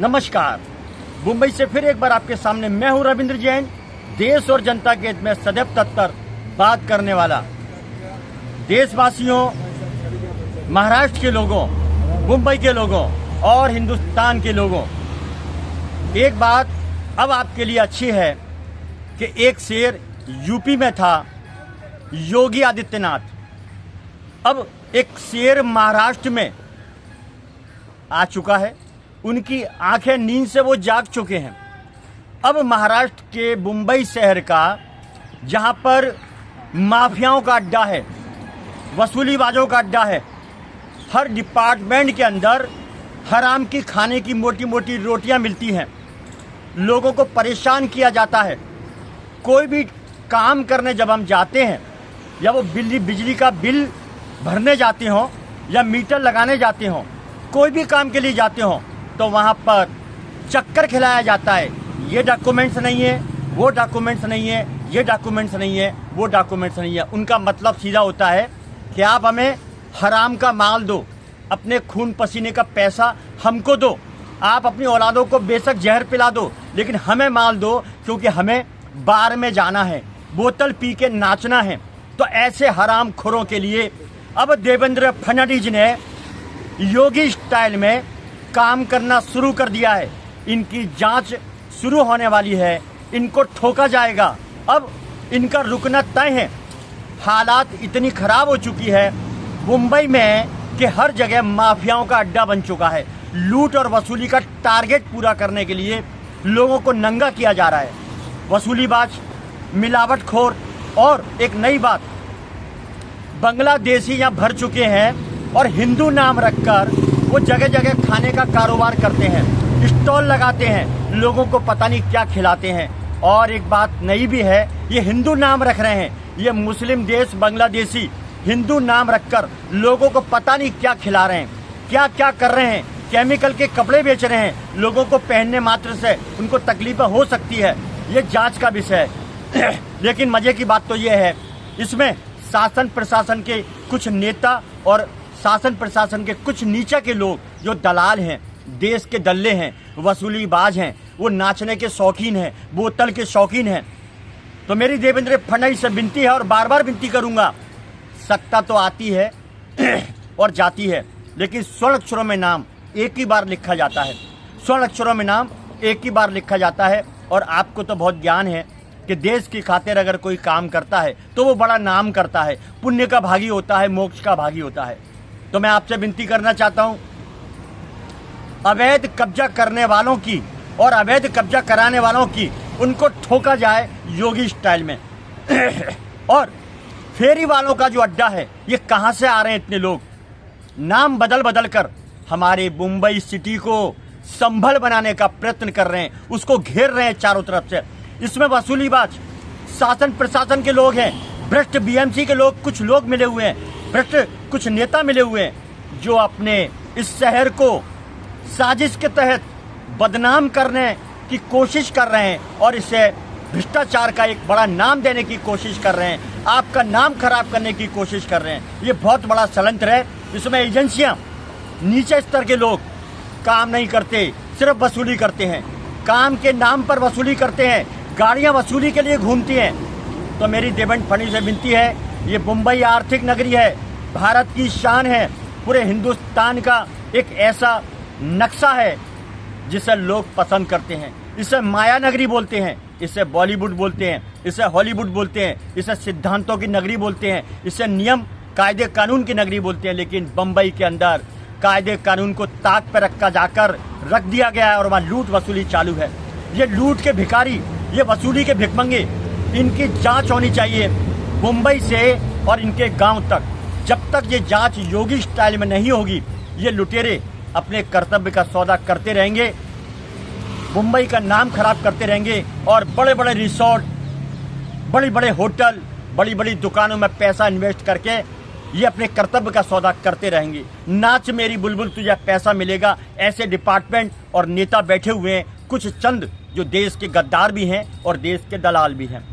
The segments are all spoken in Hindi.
नमस्कार। मुंबई से फिर एक बार आपके सामने मैं हूं रविंद्र जैन, देश और जनता के हित में सदैव तत्पर बात करने वाला। देशवासियों, महाराष्ट्र के लोगों, मुंबई के लोगों और हिंदुस्तान के लोगों, एक बात अब आपके लिए अच्छी है कि एक शेर यूपी में था, योगी आदित्यनाथ। अब एक शेर महाराष्ट्र में आ चुका है। उनकी आंखें नींद से वो जाग चुके हैं। अब महाराष्ट्र के मुंबई शहर का, जहां पर माफियाओं का अड्डा है, वसूलीबाजों का अड्डा है, हर डिपार्टमेंट के अंदर हराम की खाने की मोटी मोटी रोटियां मिलती हैं, लोगों को परेशान किया जाता है। कोई भी काम करने जब हम जाते हैं, या वो बिजली का बिल भरने जाते हों या मीटर लगाने जाते हों, कोई भी काम के लिए जाते हों, तो वहाँ पर चक्कर खिलाया जाता है। ये डॉक्यूमेंट्स नहीं है, वो डॉक्यूमेंट्स नहीं है, ये डॉक्यूमेंट्स नहीं है, वो डॉक्यूमेंट्स नहीं है। उनका मतलब सीधा होता है कि आप हमें हराम का माल दो, अपने खून पसीने का पैसा हमको दो, आप अपनी औलादों को बेशक जहर पिला दो, लेकिन हमें माल दो, क्योंकि हमें बार में जाना है, बोतल पी के नाचना है। तो ऐसे हराम खोरों के लिए अब देवेंद्र फडणवीस ने योगी स्टाइल में काम करना शुरू कर दिया है। इनकी जांच शुरू होने वाली है, इनको ठोका जाएगा। अब इनका रुकना तय है। हालात इतनी खराब हो चुकी है मुंबई में कि हर जगह माफियाओं का अड्डा बन चुका है। लूट और वसूली का टारगेट पूरा करने के लिए लोगों को नंगा किया जा रहा है। वसूलीबाज, मिलावटखोर और एक नई बात, बांग्लादेशी यहाँ भर चुके हैं और हिंदू नाम रखकर वो जगह जगह खाने का कारोबार करते हैं, स्टॉल लगाते हैं, लोगों को पता नहीं क्या खिलाते हैं। और एक बात नई भी है, ये हिंदू नाम रख रहे हैं। ये मुस्लिम देश बांग्लादेशी हिंदू नाम रखकर लोगों को पता नहीं क्या खिला रहे हैं, क्या क्या कर रहे हैं। केमिकल के कपड़े बेच रहे हैं, लोगों को पहनने मात्र से उनको तकलीफें हो सकती है। ये जांच का विषय है। लेकिन मजे की बात तो ये है, इसमें शासन प्रशासन के कुछ नेता और शासन प्रशासन के कुछ नीचे के लोग जो दलाल हैं, देश के दल्ले हैं, वसूलीबाज हैं, वो नाचने के शौकीन हैं, बोतल के शौकीन हैं। तो मेरी देवेंद्र फडणवीस से विनती है, और बार बार विनती करूंगा, सत्ता तो आती है और जाती है, लेकिन स्वर्ण अक्षरों में नाम एक ही बार लिखा जाता है। स्वर्ण अक्षरों में नाम एक ही बार लिखा जाता है। और आपको तो बहुत ज्ञान है कि देश की खातिर अगर कोई काम करता है तो वो बड़ा नाम करता है, पुण्य का भागी होता है, मोक्ष का भागी होता है। तो मैं आपसे विनती करना चाहता हूं, अवैध कब्जा करने वालों की और अवैध कब्जा कराने वालों की, उनको ठोका जाए योगी स्टाइल में। और फेरी वालों का जो अड्डा है, ये कहां से आ रहे हैं इतने लोग? नाम बदल बदल कर हमारे मुंबई सिटी को संभल बनाने का प्रयत्न कर रहे हैं, उसको घेर रहे हैं चारों तरफ से। इसमें वसूलीबाज शासन प्रशासन के लोग हैं, भ्रष्ट बीएमसी के लोग, कुछ लोग मिले हुए हैं, भ्रष्ट कुछ नेता मिले हुए हैं, जो अपने इस शहर को साजिश के तहत बदनाम करने की कोशिश कर रहे हैं और इसे भ्रष्टाचार का एक बड़ा नाम देने की कोशिश कर रहे हैं, आपका नाम खराब करने की कोशिश कर रहे हैं। ये बहुत बड़ा षड्यंत्र है। इसमें एजेंसियां, नीचे स्तर के लोग काम नहीं करते, सिर्फ वसूली करते हैं, काम के नाम पर वसूली करते हैं, गाड़ियां वसूली के लिए घूमती हैं। तो मेरी देवेंद्र फडणवीस से विनती है, ये मुंबई आर्थिक नगरी है, भारत की शान है, पूरे हिंदुस्तान का एक ऐसा नक्शा है जिसे लोग पसंद करते हैं। इसे माया नगरी बोलते हैं, इसे बॉलीवुड बोलते हैं, इसे हॉलीवुड बोलते हैं, इसे सिद्धांतों की नगरी बोलते हैं, इसे नियम कायदे कानून की नगरी बोलते हैं। लेकिन बम्बई के अंदर कायदे कानून को ताक पर रख दिया गया है और वहाँ लूट वसूली चालू है। ये लूट के भिखारी, ये वसूली के भिखमंगे, इनकी जांच होनी चाहिए मुंबई से और इनके गांव तक। जब तक ये जांच योगी स्टाइल में नहीं होगी, ये लुटेरे अपने कर्तव्य का सौदा करते रहेंगे, मुंबई का नाम खराब करते रहेंगे और बड़े बड़े रिसोर्ट, बड़ी बड़े होटल, बड़ी बड़ी दुकानों में पैसा इन्वेस्ट करके ये अपने कर्तव्य का सौदा करते रहेंगे। नाच मेरी बुलबुल तुझे पैसा मिलेगा, ऐसे डिपार्टमेंट और नेता बैठे हुए हैं, कुछ चंद जो देश के गद्दार भी हैं और देश के दलाल भी हैं।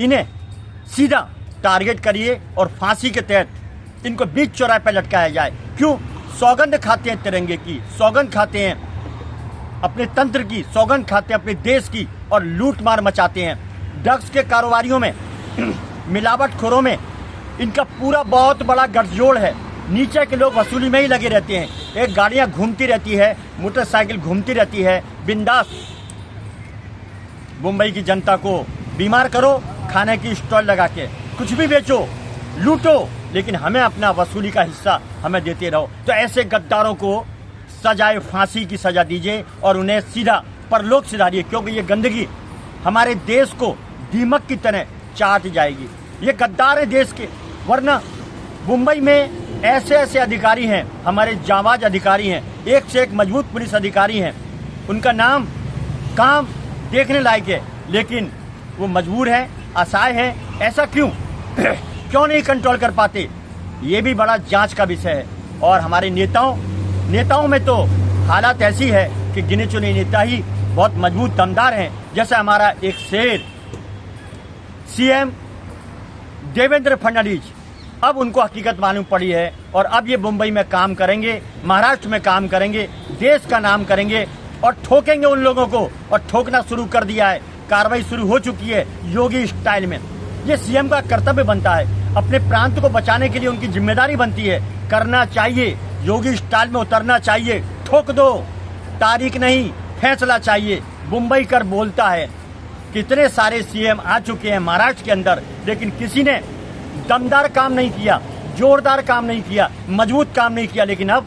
इन्हें सीधा टारगेट करिए और फांसी के तहत इनको बीच चौराहे पर लटकाया जाए। क्यों? सौगंध खाते हैं तिरंगे की, सौगंध खाते हैं अपने तंत्र की सौगंध खाते हैं, अपने देश की, और लूट मार मचाते हैं। ड्रग्स के कारोबारियों में मिलावटखोरों में इनका पूरा बहुत बड़ा गठजोड़ है। नीचे के लोग वसूली में ही लगे रहते हैं। एक गाड़ियां घूमती रहती है, मोटरसाइकिल घूमती रहती है बिंदास। मुंबई की जनता को बीमार करो, खाने की स्टॉल लगा के कुछ भी बेचो, लूटो, लेकिन हमें अपना वसूली का हिस्सा हमें देते रहो। तो ऐसे गद्दारों को सजाए फांसी की सजा दीजिए और उन्हें सीधा परलोक सिधारिए, क्योंकि ये गंदगी हमारे देश को दीमक की तरह चाट जाएगी। ये गद्दार है देश के। वरना मुंबई में ऐसे ऐसे अधिकारी हैं, हमारे जांबाज अधिकारी हैं, एक से एक मजबूत पुलिस अधिकारी हैं, उनका नाम काम देखने लायक है, लेकिन वो मजबूर हैं, असहाय हैं। ऐसा क्यों क्यों नहीं कंट्रोल कर पाते? ये भी बड़ा जांच का विषय है। और हमारे नेताओं में तो हालात ऐसी है कि गिने चुने नेता ही बहुत मजबूत दमदार हैं। जैसे हमारा एक शेर सीएम देवेंद्र फडणवीस, अब उनको हकीकत मालूम पड़ी है और अब ये मुंबई में काम करेंगे, महाराष्ट्र में काम करेंगे, देश का नाम करेंगे और ठोकेंगे उन लोगों को। और ठोकना शुरू कर दिया है, कार्रवाई शुरू हो चुकी है योगी स्टाइल में। ये सीएम का कर्तव्य बनता है, अपने प्रांत को बचाने के लिए उनकी जिम्मेदारी बनती है, करना चाहिए, योगी स्टाइल में उतरना चाहिए। ठोक दो, तारीख नहीं फैसला चाहिए। मुंबई कर बोलता है, कितने सारे सीएम आ चुके हैं महाराष्ट्र के अंदर, लेकिन किसी ने दमदार काम नहीं किया, जोरदार काम नहीं किया, मजबूत काम नहीं किया। लेकिन अब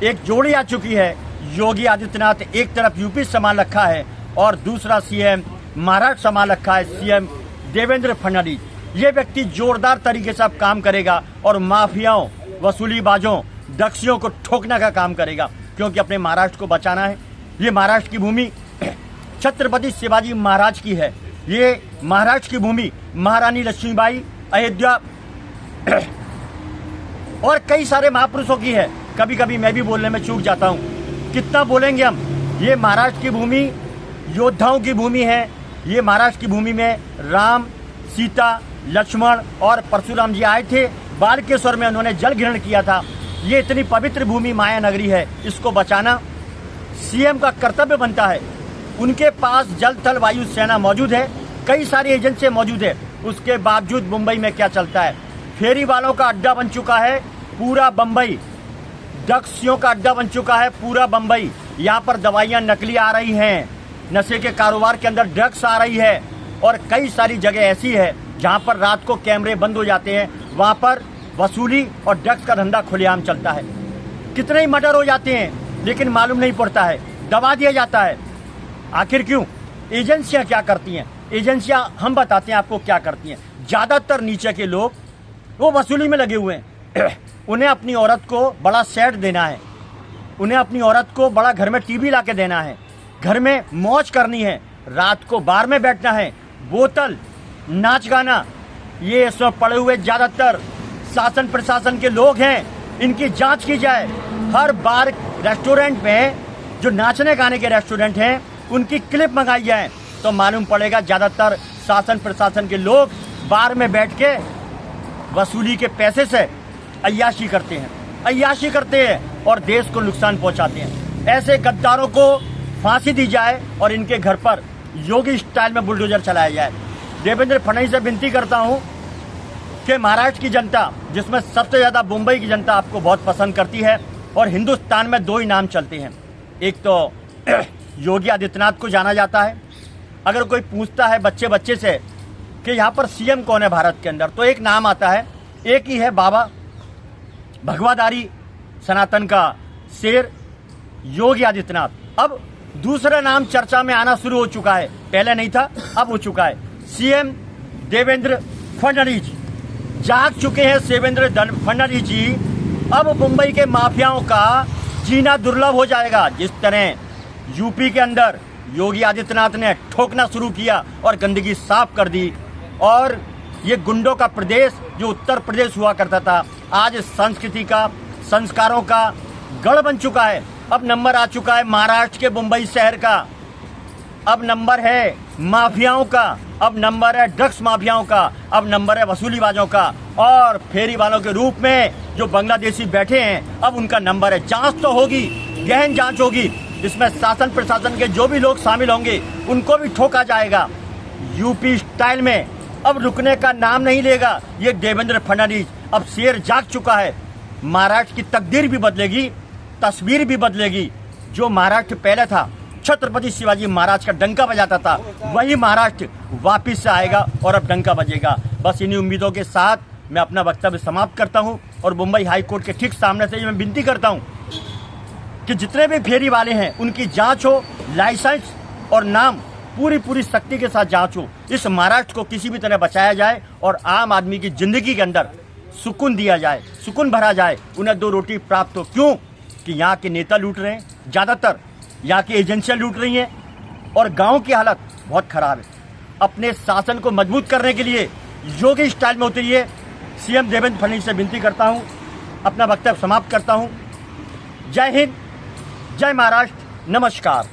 एक जोड़ी आ चुकी है, योगी आदित्यनाथ एक तरफ यूपी संभाल रखा है और दूसरा सीएम महाराष्ट्र संभाल रखा है, सीएम देवेंद्र फडणवीस। ये व्यक्ति जोरदार तरीके से अब काम करेगा और माफियाओं, वसूलीबाजों, दक्षियों को ठोकने का काम करेगा, क्योंकि अपने महाराष्ट्र को बचाना है। ये महाराष्ट्र की भूमि छत्रपति शिवाजी महाराज की है। ये महाराष्ट्र की भूमि महारानी लक्ष्मीबाई, अयोध्या और कई सारे महापुरुषों की है। कभी कभी मैं भी बोलने में चूक जाता हूँ, कितना बोलेंगे हम। ये महाराष्ट्र की भूमि योद्धाओं की भूमि है। ये महाराष्ट्र की भूमि में राम, सीता, लक्ष्मण और परशुराम जी आए थे। बालकेश्वर में उन्होंने जल ग्रहण किया था। ये इतनी पवित्र भूमि माया नगरी है, इसको बचाना सीएम का कर्तव्य बनता है। उनके पास जल थल वायु सेना मौजूद है, कई सारी एजेंसियां मौजूद है, उसके बावजूद मुंबई में क्या चलता है? फेरी वालों का अड्डा बन चुका है पूरा बम्बई, ड्रग्सियों का अड्डा बन चुका है पूरा बम्बई। यहाँ पर दवाइयाँ नकली आ रही हैं, नशे के कारोबार के अंदर ड्रग्स आ रही है और कई सारी जगह ऐसी है जहाँ पर रात को कैमरे बंद हो जाते हैं, वहाँ पर वसूली और ड्रग्स का धंधा खुलेआम चलता है। कितने ही मर्डर हो जाते हैं, लेकिन मालूम नहीं पड़ता है, दबा दिया जाता है। आखिर क्यों? एजेंसियां क्या करती हैं? एजेंसियां हम बताते हैं आपको क्या करती हैं। ज़्यादातर नीचे के लोग वो वसूली में लगे हुए हैं। उन्हें अपनी औरत को बड़ा सेट देना है, उन्हें अपनी औरत को बड़ा घर में टीवी ला के देना है, घर में मौज करनी है, रात को बार में बैठना है, बोतल, नाच गाना। ये सब पड़े हुए ज़्यादातर शासन प्रशासन के लोग हैं, इनकी जांच की जाए। हर बार रेस्टोरेंट में जो नाचने गाने के रेस्टोरेंट हैं उनकी क्लिप मंगाई जाए, तो मालूम पड़ेगा ज़्यादातर शासन प्रशासन के लोग बार में बैठ के वसूली के पैसे से अय्याशी करते हैं और देश को नुकसान पहुंचाते हैं। ऐसे गद्दारों को फांसी दी जाए और इनके घर पर योगी स्टाइल में बुलडोजर चलाया जाए। देवेंद्र फडणवीस से विनती करता हूं कि महाराष्ट्र की जनता, जिसमें सबसे ज़्यादा मुंबई की जनता आपको बहुत पसंद करती है, और हिंदुस्तान में दो ही नाम चलते हैं, एक तो योगी आदित्यनाथ को जाना जाता है। अगर कोई पूछता है बच्चे से कि यहाँ पर सीएम कौन है भारत के अंदर, तो एक नाम आता है, एक ही है, बाबा भगवाधारी सनातन का शेर योगी आदित्यनाथ। अब दूसरा नाम चर्चा में आना शुरू हो चुका है, पहले नहीं था, अब हो चुका है। सीएम देवेंद्र फडणवीस जाग चुके हैं। देवेंद्र फडणवीस जी, अब मुंबई के माफियाओं का जीना दुर्लभ हो जाएगा। जिस तरह यूपी के अंदर योगी आदित्यनाथ ने ठोकना शुरू किया और गंदगी साफ कर दी, और ये गुंडों का प्रदेश जो उत्तर प्रदेश हुआ करता था, आज संस्कृति का, संस्कारों का गढ़ बन चुका है। अब नंबर आ चुका है महाराष्ट्र के मुंबई शहर का, अब नंबर है माफियाओं का, अब नंबर है ड्रग्स माफियाओं का, अब नंबर है वसूलीबाजों का, और फेरी वालों के रूप में जो बांग्लादेशी बैठे हैं, अब उनका नंबर है। जांच तो होगी, गहन जांच होगी, इसमें शासन प्रशासन के जो भी लोग शामिल होंगे उनको भी ठोका जाएगा। यूपी स्टाइल में अब रुकने का नाम नहीं लेगा ये देवेंद्र फडणवीस। अब शेर जाग चुका है। महाराष्ट्र की तकदीर भी बदलेगी, तस्वीर भी बदलेगी। जो महाराष्ट्र पहले था, छत्रपति शिवाजी महाराज का डंका बजाता था, वही महाराष्ट्र वापिस से आएगा और अब डंका बजेगा। बस इन्हीं उम्मीदों के साथ मैं अपना वक्तव्य समाप्त करता हूं और मुंबई हाई कोर्ट के ठीक सामने से मैं विनती करता हूं कि जितने भी फेरी वाले हैं उनकी जांच हो, लाइसेंस और नाम पूरी सख्ती के साथ जांच हो। इस महाराष्ट्र को किसी भी तरह बचाया जाए और आम आदमी की जिंदगी के अंदर सुकून दिया जाए, सुकून भरा जाए, उन्हें 2 रोटी प्राप्त हो। क्यों कि यहाँ के नेता लूट रहे हैं, ज़्यादातर यहाँ की एजेंसियाँ लूट रही हैं और गांव की हालत बहुत ख़राब है। अपने शासन को मजबूत करने के लिए योगी स्टाइल में उतरिए। सीएम देवेंद्र फडणवीस से विनती करता हूँ, अपना वक्तव्य समाप्त करता हूँ। जय हिंद, जय महाराष्ट्र, नमस्कार।